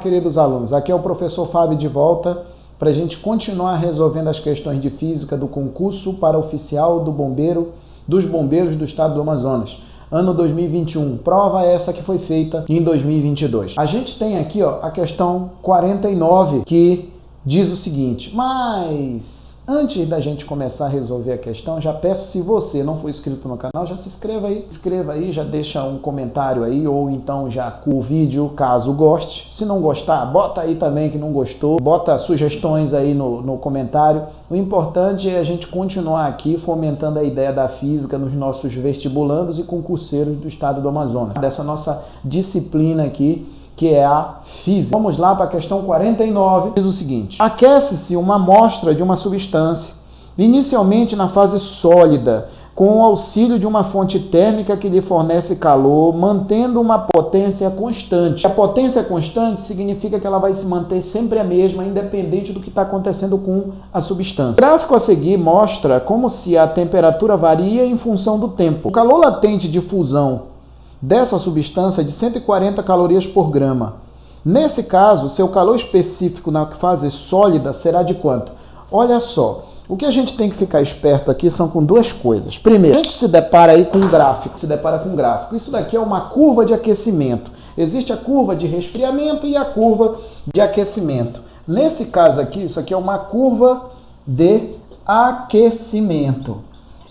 queridos alunos, aqui é o professor Fábio de volta para a gente continuar resolvendo as questões de física do concurso para oficial dos bombeiros do estado do Amazonas, ano 2021. Prova essa que foi feita em 2022. A gente tem aqui a questão 49, que diz o seguinte, mas antes da gente começar a resolver a questão, já peço, se você não for inscrito no canal, já se inscreva aí, já deixa um comentário aí, ou então já curta o vídeo, caso goste. Se não gostar, bota aí também que não gostou, bota sugestões aí no comentário. O importante é a gente continuar aqui fomentando a ideia da física nos nossos vestibulandos e concurseiros do estado do Amazonas, dessa nossa disciplina aqui, que é a física. Vamos lá para a questão 49, diz o seguinte: aquece-se uma amostra de uma substância, inicialmente na fase sólida, com o auxílio de uma fonte térmica que lhe fornece calor, mantendo uma potência constante. A potência constante significa que ela vai se manter sempre a mesma, independente do que está acontecendo com a substância. O gráfico a seguir mostra como se a temperatura varia em função do tempo. O calor latente de fusão dessa substância é de 140 calorias por grama. Nesse caso, seu calor específico na fase sólida será de quanto? Olha só, o que a gente tem que ficar esperto aqui são com duas coisas. Primeiro, a gente se depara aí com um gráfico. Isso daqui é uma curva de aquecimento. Existe a curva de resfriamento e a curva de aquecimento. Nesse caso aqui, isso aqui é uma curva de aquecimento.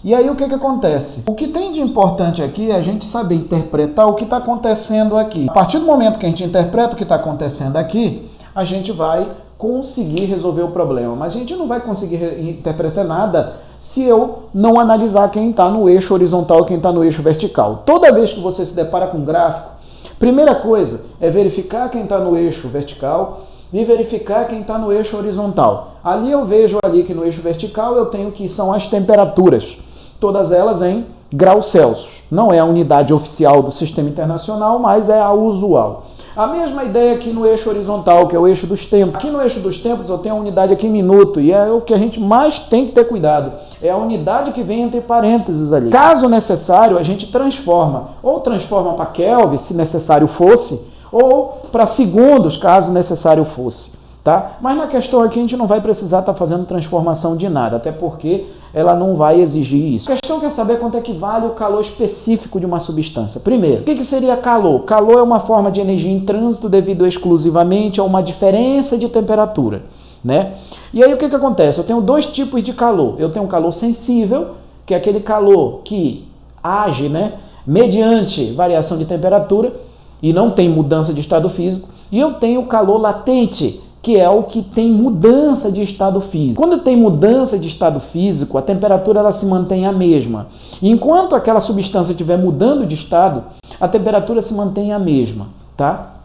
E aí o que acontece? O que tem de importante aqui é a gente saber interpretar o que está acontecendo aqui. A partir do momento que a gente interpreta o que está acontecendo aqui, a gente vai conseguir resolver o problema. Mas a gente não vai conseguir interpretar nada se eu não analisar quem está no eixo horizontal e quem está no eixo vertical. Toda vez que você se depara com um gráfico, primeira coisa é verificar quem está no eixo vertical e verificar quem está no eixo horizontal. Ali eu vejo ali que no eixo vertical eu tenho que são as temperaturas, todas elas em graus Celsius. Não é a unidade oficial do sistema internacional, mas é a usual. A mesma ideia aqui no eixo horizontal, que é o eixo dos tempos. Aqui no eixo dos tempos eu tenho a unidade aqui em minuto, e é o que a gente mais tem que ter cuidado. É a unidade que vem entre parênteses ali. Caso necessário, a gente transforma. Ou transforma para Kelvin, se necessário fosse, ou para segundos, caso necessário fosse. Tá? Mas na questão aqui a gente não vai precisar estar fazendo transformação de nada, até porque ela não vai exigir isso. A questão quer saber quanto é que vale o calor específico de uma substância. Primeiro, o que seria calor? Calor é uma forma de energia em trânsito devido exclusivamente a uma diferença de temperatura, né? E aí o que acontece? Eu tenho dois tipos de calor. Eu tenho um calor sensível, que é aquele calor que age, né, mediante variação de temperatura e não tem mudança de estado físico. E eu tenho o calor latente, que é o que tem mudança de estado físico. Quando tem mudança de estado físico, a temperatura ela se mantém a mesma. Enquanto aquela substância estiver mudando de estado, a temperatura se mantém a mesma, tá?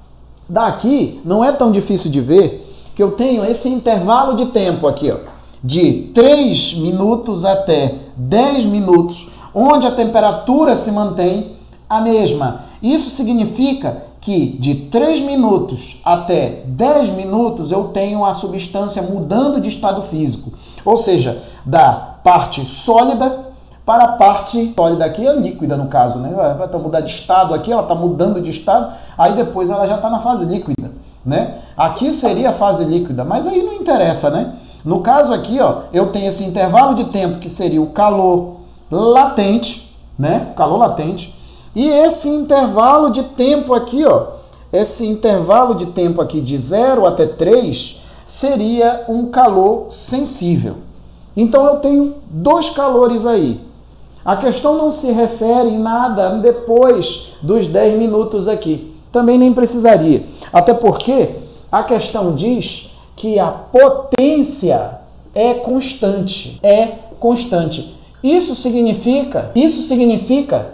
Daqui não é tão difícil de ver que eu tenho esse intervalo de tempo aqui, de 3 minutos até 10 minutos, onde a temperatura se mantém a mesma. Isso significa que de 3 minutos até 10 minutos eu tenho a substância mudando de estado físico. Ou seja, da parte sólida para a parte sólida aqui, é líquida no caso, né? Ela vai mudar de estado aqui, ela está mudando de estado, aí depois ela já está na fase líquida, né? Aqui seria a fase líquida, mas aí não interessa, né? No caso aqui, eu tenho esse intervalo de tempo que seria o calor latente, né? Calor latente. E esse intervalo de tempo aqui, esse intervalo de tempo aqui de 0 até 3 seria um calor sensível. Então eu tenho dois calores aí. A questão não se refere em nada depois dos 10 minutos aqui. Também nem precisaria. Até porque a questão diz que a potência é constante. Isso significa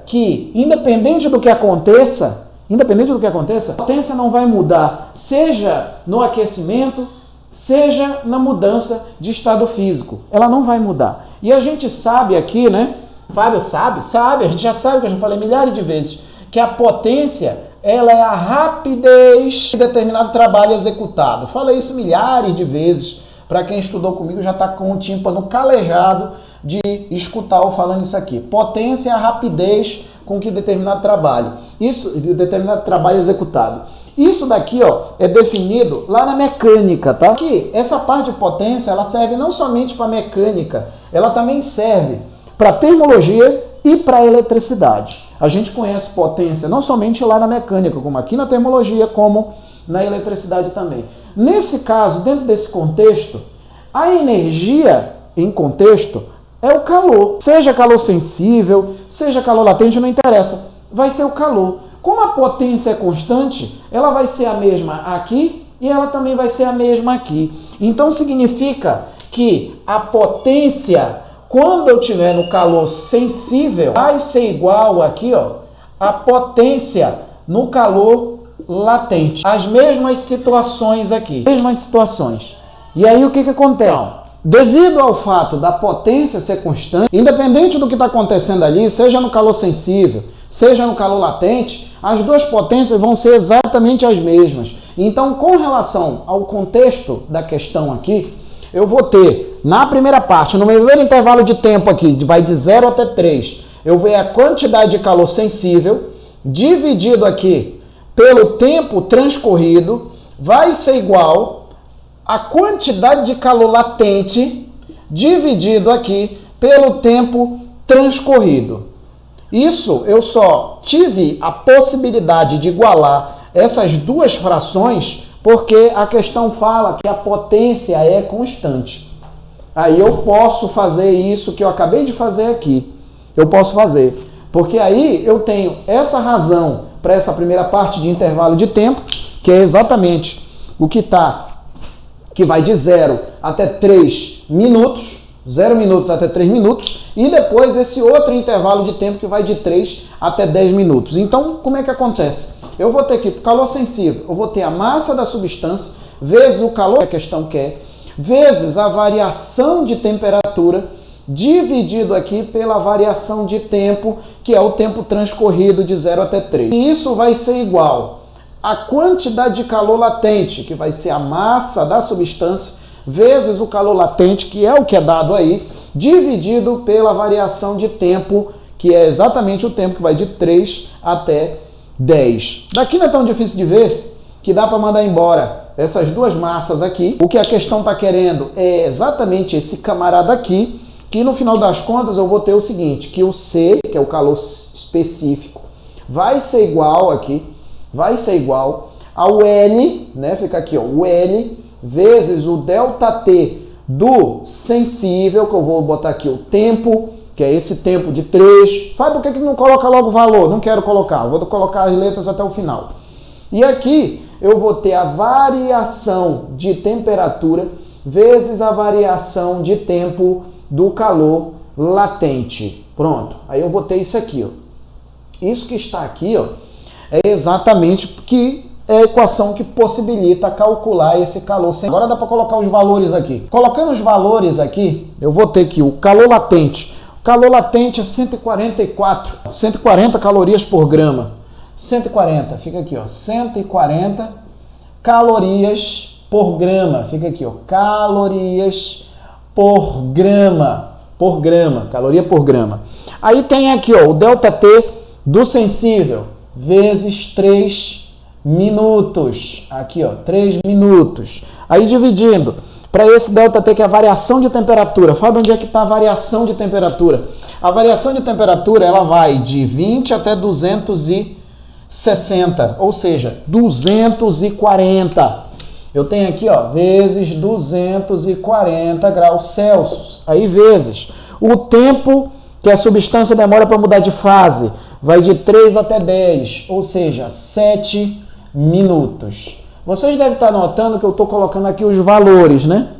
que, independente do que aconteça, a potência não vai mudar, seja no aquecimento, seja na mudança de estado físico. Ela não vai mudar. E a gente sabe aqui, né? Fábio sabe, a gente já sabe, que eu já falei milhares de vezes, que a potência, ela é a rapidez de determinado trabalho executado. Falei isso milhares de vezes. Para quem estudou comigo já está com o tímpano calejado de escutar eu falando isso aqui. Potência é a rapidez com que determinado trabalho. Determinado trabalho executado. Isso daqui, ó, é definido lá na mecânica, tá? Aqui, essa parte de potência, ela serve não somente para mecânica, ela também serve para termologia e para eletricidade. A gente conhece potência não somente lá na mecânica, como aqui na termologia, como na eletricidade também. Nesse caso, dentro desse contexto, a energia em contexto é o calor. Seja calor sensível, seja calor latente, não interessa. Vai ser o calor. Como a potência é constante, ela vai ser a mesma aqui e ela também vai ser a mesma aqui. Então significa que a potência, quando eu tiver no calor sensível, vai ser igual aqui, ó, a potência no calor latente. As mesmas situações aqui. Mesmas situações. E aí o que acontece? Então, devido ao fato da potência ser constante, independente do que está acontecendo ali, seja no calor sensível, seja no calor latente, as duas potências vão ser exatamente as mesmas. Então, com relação ao contexto da questão aqui, eu vou ter, na primeira parte, no primeiro intervalo de tempo aqui, vai de 0 até 3, eu vou ver a quantidade de calor sensível, dividido aqui pelo tempo transcorrido, vai ser igual a quantidade de calor latente, dividido aqui pelo tempo transcorrido. Isso eu só tive a possibilidade de igualar essas duas frações porque a questão fala que a potência é constante. Aí eu posso fazer isso que eu acabei de fazer aqui. Eu posso fazer. Porque aí eu tenho essa razão para essa primeira parte de intervalo de tempo, que é exatamente o que vai de 0 até 3 minutos. 0 minutos até 3 minutos, e depois esse outro intervalo de tempo que vai de 3 até 10 minutos. Então, como é que acontece? Eu vou ter aqui, por calor sensível, eu vou ter a massa da substância, vezes o calor que a questão quer, vezes a variação de temperatura, dividido aqui pela variação de tempo, que é o tempo transcorrido de 0 até 3. E isso vai ser igual à quantidade de calor latente, que vai ser a massa da substância, vezes o calor latente, que é o que é dado aí, dividido pela variação de tempo, que é exatamente o tempo que vai de 3 até 10. Daqui não é tão difícil de ver que dá para mandar embora essas duas massas aqui. O que a questão está querendo é exatamente esse camarada aqui, que no final das contas eu vou ter o seguinte, que o C, que é o calor específico, vai ser igual aqui, vai ser igual ao L, né? Fica aqui, ó, o L vezes o ΔT do sensível, que eu vou botar aqui o tempo, que é esse tempo de 3. Fábio, por que não coloca logo o valor? Não quero colocar, vou colocar as letras até o final. E aqui eu vou ter a variação de temperatura vezes a variação de tempo do calor latente. Pronto, aí eu vou ter isso aqui, ó. Isso que está aqui, ó, é exatamente que é a equação que possibilita calcular esse calor. Agora dá para colocar os valores aqui. Colocando os valores aqui, eu vou ter que o calor latente. O calor latente é 140 calorias por grama. 140, fica aqui, ó, 140 calorias por grama. Fica aqui, ó, calorias por grama. Caloria por grama. Aí tem aqui, ó, o ΔT do sensível vezes 3 minutos. Aqui, ó, 3 minutos. Aí dividindo para esse ΔT, que é a variação de temperatura. Fala onde é que está a variação de temperatura. A variação de temperatura, ela vai de 20 até 260, ou seja, 240. Eu tenho aqui, ó, vezes 240 graus Celsius. Aí vezes o tempo que a substância demora para mudar de fase. Vai de 3 até 10, ou seja, 7 minutos. Vocês devem estar notando que eu estou colocando aqui os valores, né?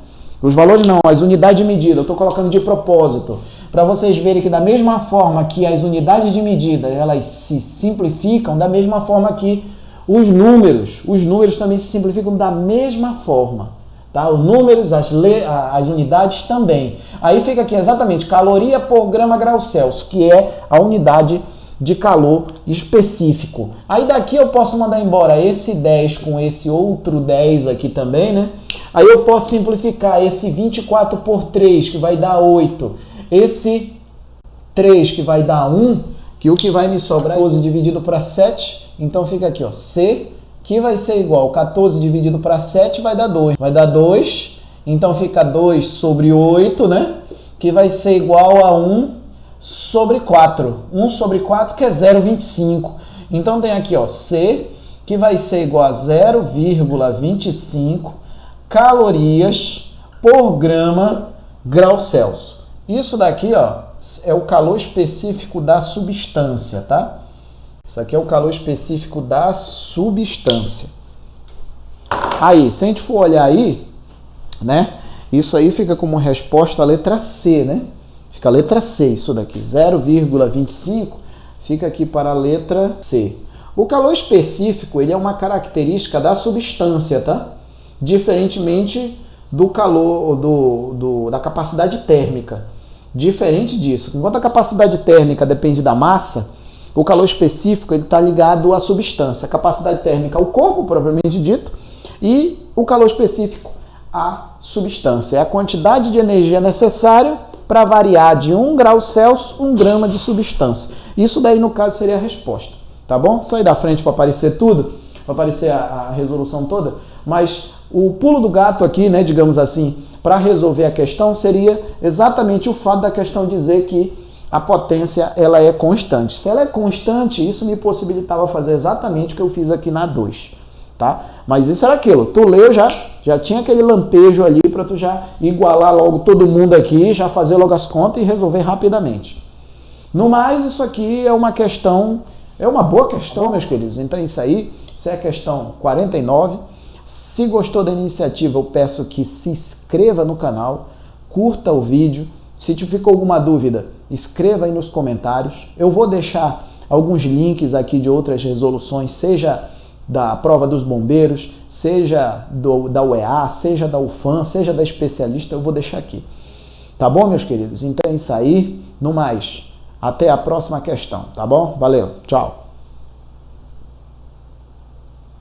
Os valores não, as unidades de medida. Eu estou colocando de propósito. Para vocês verem que da mesma forma que as unidades de medida elas se simplificam, da mesma forma que os números também se simplificam da mesma forma. Tá? Os números, as unidades também. Aí fica aqui exatamente caloria por grama grau Celsius, que é a unidade de calor específico. Aí daqui eu posso mandar embora esse 10 com esse outro 10 aqui também, né? Aí eu posso simplificar esse 24 por 3, que vai dar 8. Esse 3, que vai dar 1, que o que vai me sobrar é 12 dividido para 7. Então fica aqui, ó, C que vai ser igual 14 dividido para 7 vai dar 2. Vai dar 2, então fica 2 sobre 8, né? Que vai ser igual a 1 sobre 4. 1 sobre 4 que é 0,25. Então tem aqui, ó, C, que vai ser igual a 0,25 calorias por grau Celsius. Isso daqui, ó, é o calor específico da substância, tá? Isso aqui é o calor específico da substância. Aí, se a gente for olhar aí, né? Isso aí fica como resposta a letra C, né? Fica a letra C, isso daqui. 0,25 fica aqui para a letra C. O calor específico, ele é uma característica da substância, tá? Diferentemente do calor, da capacidade térmica. Diferente disso. Enquanto a capacidade térmica depende da massa, o calor específico está ligado à substância. A capacidade térmica ao corpo, propriamente dito, e o calor específico à substância. É a quantidade de energia necessária para variar de 1 grau Celsius 1 grama de substância. Isso daí, no caso, seria a resposta. Tá bom? Só ir da frente para aparecer tudo, para aparecer a resolução toda. Mas o pulo do gato aqui, né, digamos assim, para resolver a questão seria exatamente o fato da questão dizer que a potência ela é constante. Se ela é constante, isso me possibilitava fazer exatamente o que eu fiz aqui na 2. Tá? Mas isso era aquilo. Tu leu, já tinha aquele lampejo ali para tu já igualar logo todo mundo aqui, já fazer logo as contas e resolver rapidamente. No mais, isso aqui é uma questão, é uma boa questão, meus queridos. Então isso aí, isso é a questão 49. Se gostou da iniciativa, eu peço que se inscreva no canal, curta o vídeo. Se te ficou alguma dúvida, escreva aí nos comentários. Eu vou deixar alguns links aqui de outras resoluções, seja da prova dos bombeiros, seja da UEA, seja da UFAM, seja da especialista, eu vou deixar aqui. Tá bom, meus queridos? Então é isso aí. No mais, até a próxima questão, tá bom? Valeu, tchau!